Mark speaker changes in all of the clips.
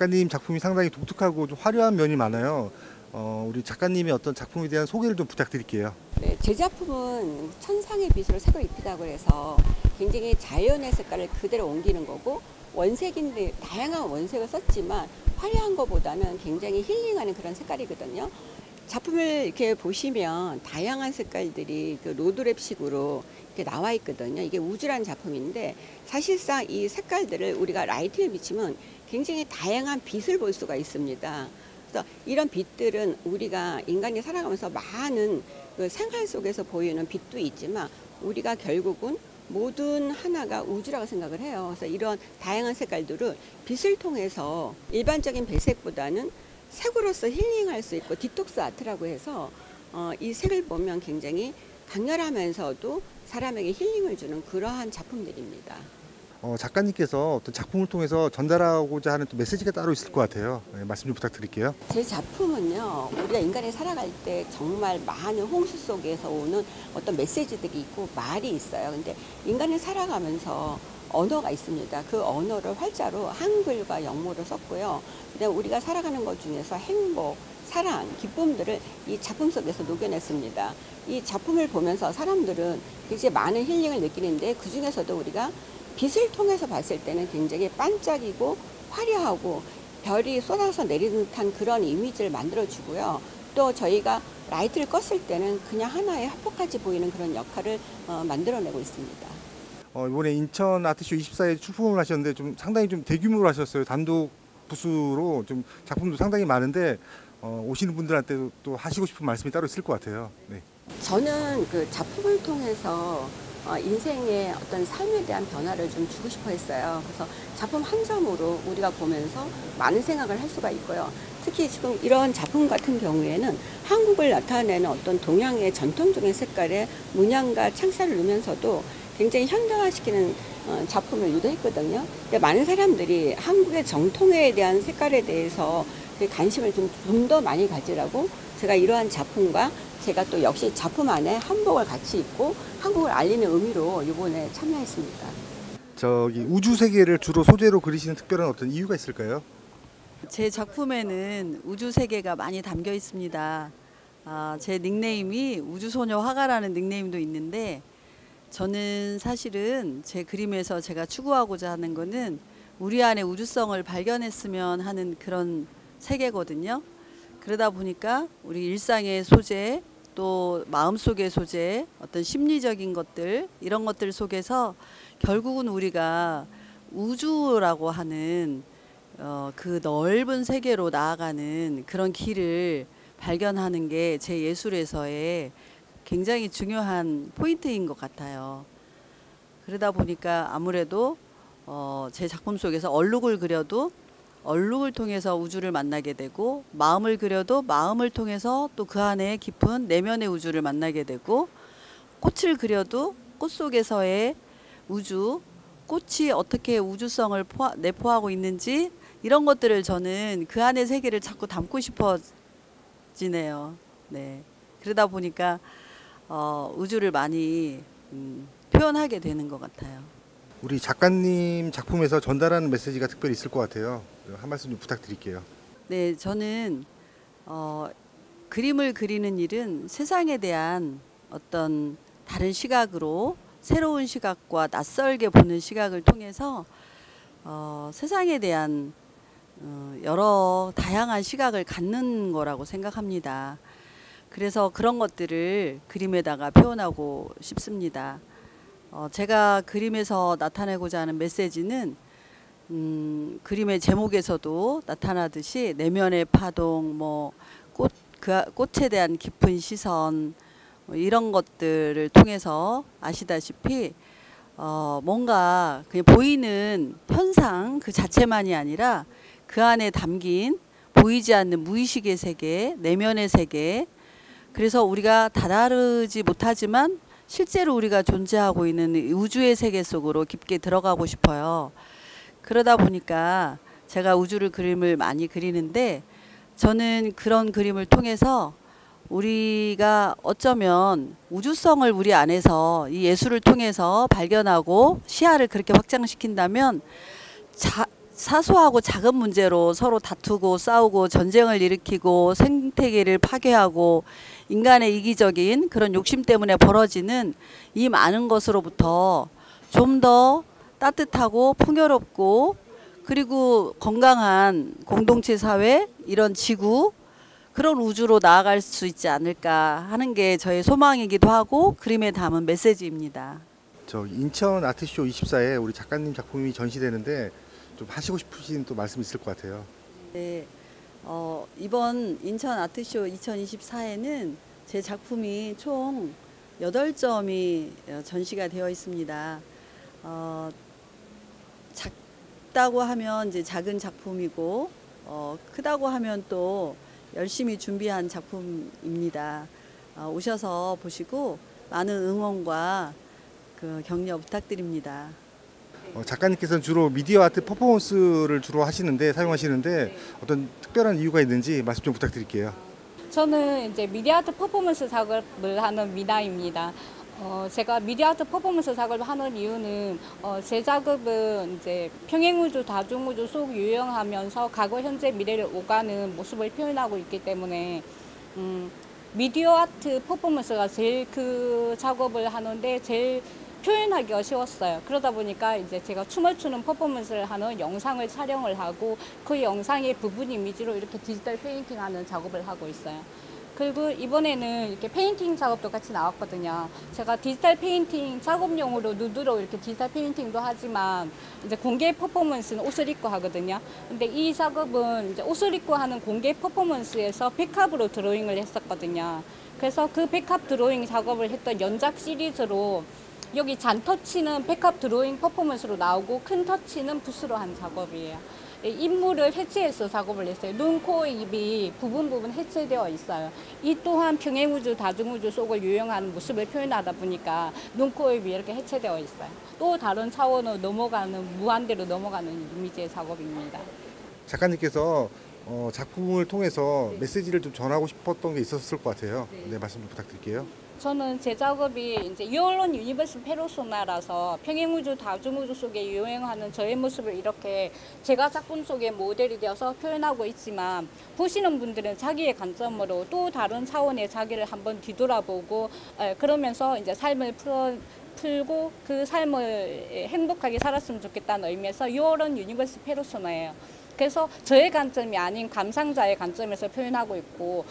Speaker 1: 작가님 작품이 상당히 독특하고 좀 화려한 면이 많아요. 우리 작가님의 어떤 작품에 대한 소개를 좀 부탁드릴게요.
Speaker 2: 네, 제 작품은 천상의 빛으로 색을 입히다고 해서 굉장히 자연의 색깔을 그대로 옮기는 거고, 원색인데 다양한 원색을 썼지만 화려한 것보다는 굉장히 힐링하는 그런 색깔이거든요. 작품을 이렇게 보시면 다양한 색깔들이 그 로드랩식으로 이렇게 나와 있거든요. 이게 우주라는 작품인데 사실상 이 색깔들을 우리가 라이트에 비치면 굉장히 다양한 빛을 볼 수가 있습니다. 그래서 이런 빛들은 우리가 인간이 살아가면서 많은 그 생활 속에서 보이는 빛도 있지만 우리가 결국은 모든 하나가 우주라고 생각을 해요. 그래서 이런 다양한 색깔들을 빛을 통해서 일반적인 배색보다는 색으로서 힐링할 수 있고 디톡스 아트라고 해서 이 색을 보면 굉장히 강렬하면서도 사람에게 힐링을 주는 그러한 작품들입니다.
Speaker 1: 작가님께서 어떤 작품을 통해서 전달하고자 하는 또 메시지가 따로 있을 것 같아요. 네, 말씀 좀 부탁드릴게요.
Speaker 2: 제 작품은요, 우리가 인간이 살아갈 때 정말 많은 홍수 속에서 오는 어떤 메시지들이 있고 말이 있어요. 근데 인간이 살아가면서 언어가 있습니다. 그 언어를 활자로 한글과 영모를 썼고요. 그다음에 우리가 살아가는 것 중에서 행복, 사랑, 기쁨들을 이 작품 속에서 녹여냈습니다. 이 작품을 보면서 사람들은 굉장히 많은 힐링을 느끼는데, 그 중에서도 우리가 빛을 통해서 봤을 때는 굉장히 반짝이고 화려하고 별이 쏟아서 내리는 듯한 그런 이미지를 만들어주고요. 또 저희가 라이트를 껐을 때는 그냥 하나의 화폭같이 보이는 그런 역할을 만들어내고 있습니다.
Speaker 1: 이번에 인천 아트쇼 24에 출품을 하셨는데 좀 상당히 좀 대규모로 하셨어요. 단독 부수로 좀 작품도 상당히 많은데 오시는 분들한테 또 하시고 싶은 말씀이 따로 있을 것 같아요. 네.
Speaker 2: 저는 그 작품을 통해서 인생의 어떤 삶에 대한 변화를 좀 주고 싶어 했어요. 그래서 작품 한 점으로 우리가 보면서 많은 생각을 할 수가 있고요. 특히 지금 이런 작품 같은 경우에는 한국을 나타내는 어떤 동양의 전통적인 색깔의 문양과 창살을 넣으면서도 굉장히 현대화시키는 작품을 유도했거든요. 근데 많은 사람들이 한국의 정통에 대한 색깔에 대해서 관심을 좀 더 많이 가지라고 제가 이러한 작품과 제가 또 역시 작품 안에 한복을 같이 입고 한국을 알리는 의미로 이번에 참여했습니다.
Speaker 1: 저기 우주 세계를 주로 소재로 그리시는 특별한 어떤 이유가 있을까요?
Speaker 3: 제 작품에는 우주 세계가 많이 담겨 있습니다. 제 닉네임이 우주소녀 화가라는 닉네임도 있는데, 저는 사실은 제 그림에서 제가 추구하고자 하는 거는 우리 안에 우주성을 발견했으면 하는 그런 세계거든요. 그러다 보니까 우리 일상의 소재, 또 마음속의 소재, 어떤 심리적인 것들, 이런 것들 속에서 결국은 우리가 우주라고 하는 그 넓은 세계로 나아가는 그런 길을 발견하는 게 제 예술에서의 굉장히 중요한 포인트인 것 같아요. 그러다 보니까 아무래도 제 작품 속에서 얼룩을 그려도 얼룩을 통해서 우주를 만나게 되고, 마음을 그려도 마음을 통해서 또 그 안에 깊은 내면의 우주를 만나게 되고, 꽃을 그려도 꽃 속에서의 우주, 꽃이 어떻게 우주성을 내포하고 있는지, 이런 것들을 저는 그 안의 세계를 자꾸 담고 싶어지네요. 네. 그러다 보니까 우주를 많이 표현하게 되는 것 같아요.
Speaker 1: 우리 작가님 작품에서 전달하는 메시지가 특별히 있을 것 같아요. 한 말씀 좀 부탁드릴게요.
Speaker 3: 네, 저는 그림을 그리는 일은 세상에 대한 어떤 다른 시각으로, 새로운 시각과 낯설게 보는 시각을 통해서 세상에 대한 여러 다양한 시각을 갖는 거라고 생각합니다. 그래서 그런 것들을 그림에다가 표현하고 싶습니다. 제가 그림에서 나타내고자 하는 메시지는 그림의 제목에서도 나타나듯이 내면의 파동, 꽃에 대한 깊은 시선, 이런 것들을 통해서 아시다시피 뭔가 그냥 보이는 현상 그 자체만이 아니라 그 안에 담긴 보이지 않는 무의식의 세계, 내면의 세계, 그래서 우리가 다다르지 못하지만 실제로 우리가 존재하고 있는 우주의 세계 속으로 깊게 들어가고 싶어요. 그러다 보니까 제가 우주를 그림을 많이 그리는데, 저는 그런 그림을 통해서 우리가 어쩌면 우주성을 우리 안에서 이 예술을 통해서 발견하고 시야를 그렇게 확장시킨다면 사소하고 작은 문제로 서로 다투고 싸우고 전쟁을 일으키고 생태계를 파괴하고 인간의 이기적인 그런 욕심 때문에 벌어지는 이 많은 것으로부터 좀 더 따뜻하고 풍요롭고 그리고 건강한 공동체 사회, 이런 지구, 그런 우주로 나아갈 수 있지 않을까 하는 게 저의 소망이기도 하고 그림에 담은 메시지입니다.
Speaker 1: 저 인천 아트쇼 24에 우리 작가님 작품이 전시되는데 좀 하시고 싶으신 또 말씀 있을 것 같아요.
Speaker 3: 네, 이번 인천 아트쇼 2024에는 제 작품이 총 8점이 전시가 되어 있습니다. 작다고 하면 이제 작은 작품이고 크다고 하면 또 열심히 준비한 작품입니다. 오셔서 보시고 많은 응원과 그 격려 부탁드립니다.
Speaker 1: 작가님께서는 주로 미디어 아트 퍼포먼스를 주로 사용하시는데 어떤 특별한 이유가 있는지 말씀 좀 부탁드릴게요.
Speaker 4: 저는 이제 미디어 아트 퍼포먼스 작업을 하는 미나입니다. 제가 미디어 아트 퍼포먼스 작업을 하는 이유는 제 작업은 이제 평행우주, 다중우주 속 유영하면서 과거, 현재, 미래를 오가는 모습을 표현하고 있기 때문에 미디어 아트 퍼포먼스가 제일 그 작업을 하는데 제일 표현하기가 쉬웠어요. 그러다 보니까 이제 제가 춤을 추는 퍼포먼스를 하는 영상을 촬영을 하고 그 영상의 부분 이미지로 이렇게 디지털 페인팅 하는 작업을 하고 있어요. 그리고 이번에는 이렇게 페인팅 작업도 같이 나왔거든요. 제가 디지털 페인팅 작업용으로 누드로 이렇게 디지털 페인팅도 하지만 이제 공개 퍼포먼스는 옷을 입고 하거든요. 근데 이 작업은 이제 옷을 입고 하는 공개 퍼포먼스에서 백합으로 드로잉을 했었거든요. 그래서 그 백합 드로잉 작업을 했던 연작 시리즈로 여기 잔터치는 백합 드로잉 퍼포먼스로 나오고 큰 터치는 붓으로 한 작업이에요. 인물을 해체해서 작업을 했어요. 눈, 코, 입이 부분 해체되어 있어요. 이 또한 평행우주, 다중우주 속을 유영하는 모습을 표현하다 보니까 눈, 코, 입이 이렇게 해체되어 있어요. 또 다른 차원으로 넘어가는, 무한대로 넘어가는 이미지의 작업입니다.
Speaker 1: 작가님께서 작품을 통해서 메시지를 좀 전하고 싶었던 게 있었을 것 같아요. 네, 말씀 좀 부탁드릴게요.
Speaker 4: 저는 제 작업이 이제 유얼론 유니버스 페르소나라서 평행우주, 다중우주 속에 유행하는 저의 모습을 이렇게 제가 작품 속의 모델이 되어서 표현하고 있지만 보시는 분들은 자기의 관점으로 또 다른 차원의 자기를 한번 뒤돌아보고 그러면서 이제 삶을 풀고 그 삶을 행복하게 살았으면 좋겠다는 의미에서 유얼론 유니버스 페르소나예요. 그래서 저의 관점이 아닌 감상자의 관점에서 표현하고 있고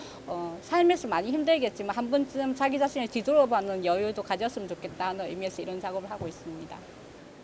Speaker 4: 삶에서 많이 힘들겠지만 한 번쯤 자기 자신을 뒤돌아보는 여유도 가졌으면 좋겠다는 의미에서 이런 작업을 하고 있습니다.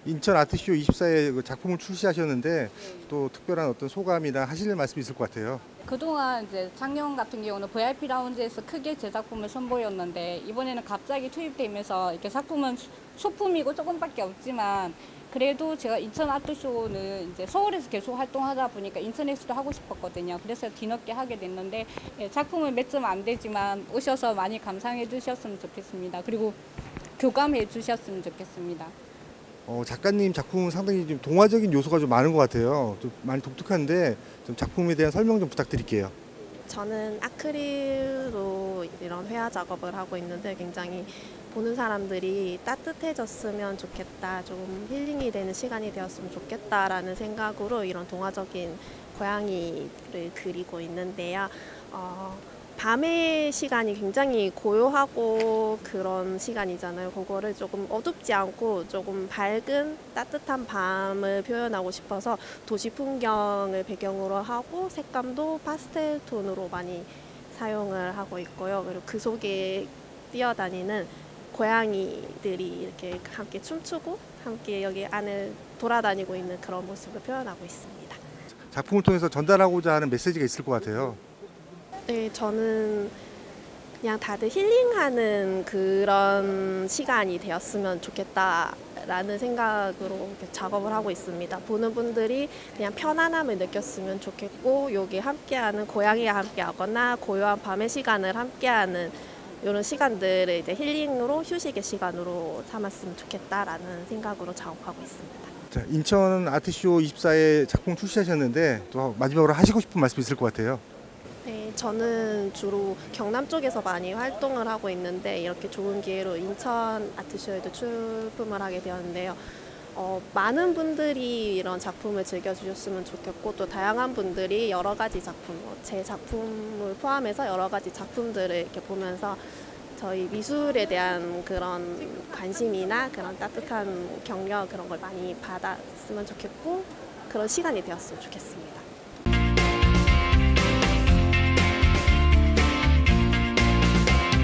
Speaker 1: 인천 아트쇼 24에 작품을 출시하셨는데 또 특별한 어떤 소감이나 하실 말씀이 있을 것 같아요.
Speaker 4: 그동안 이제 작년 같은 경우는 VIP 라운지에서 크게 제 작품을 선보였는데 이번에는 갑자기 투입되면서 이렇게 작품은 소품이고 조금밖에 없지만 그래도 제가 인천 아트쇼는 이제 서울에서 계속 활동하다 보니까 인천에서도 하고 싶었거든요. 그래서 뒤늦게 하게 됐는데 작품은 몇 점 안 되지만 오셔서 많이 감상해 주셨으면 좋겠습니다. 그리고 교감해 주셨으면 좋겠습니다.
Speaker 1: 작가님 작품은 상당히 좀 동화적인 요소가 좀 많은 것 같아요. 좀 많이 독특한데 좀 작품에 대한 설명 좀 부탁드릴게요.
Speaker 5: 저는 아크릴로 이런 회화 작업을 하고 있는데 굉장히 보는 사람들이 따뜻해졌으면 좋겠다, 좀 힐링이 되는 시간이 되었으면 좋겠다라는 생각으로 이런 동화적인 고양이를 그리고 있는데요. 밤의 시간이 굉장히 고요하고 그런 시간이잖아요. 그거를 조금 어둡지 않고 조금 밝은 따뜻한 밤을 표현하고 싶어서 도시 풍경을 배경으로 하고 색감도 파스텔 톤으로 많이 사용을 하고 있고요. 그리고 그 속에 뛰어다니는 고양이들이 이렇게 함께 춤추고 함께 여기 안을 돌아다니고 있는 그런 모습을 표현하고 있습니다.
Speaker 1: 작품을 통해서 전달하고자 하는 메시지가 있을 것 같아요.
Speaker 5: 네, 저는 그냥 다들 힐링하는 그런 시간이 되었으면 좋겠다라는 생각으로 이렇게 작업을 하고 있습니다. 보는 분들이 그냥 편안함을 느꼈으면 좋겠고 여기 함께하는 고양이와 함께하거나 고요한 밤의 시간을 함께하는 이런 시간들을 이제 힐링으로 휴식의 시간으로 삼았으면 좋겠다라는 생각으로 작업하고 있습니다.
Speaker 1: 자, 인천 아트쇼 24에 작품 출시하셨는데 또 마지막으로 하시고 싶은 말씀 있을 것 같아요.
Speaker 5: 네, 저는 주로 경남 쪽에서 많이 활동을 하고 있는데 이렇게 좋은 기회로 인천 아트쇼에도 출품을 하게 되었는데요. 많은 분들이 이런 작품을 즐겨주셨으면 좋겠고 또 다양한 분들이 여러 가지 작품, 제 작품을 포함해서 여러 가지 작품들을 이렇게 보면서 저희 미술에 대한 그런 관심이나 그런 따뜻한 격려 그런 걸 많이 받았으면 좋겠고 그런 시간이 되었으면 좋겠습니다.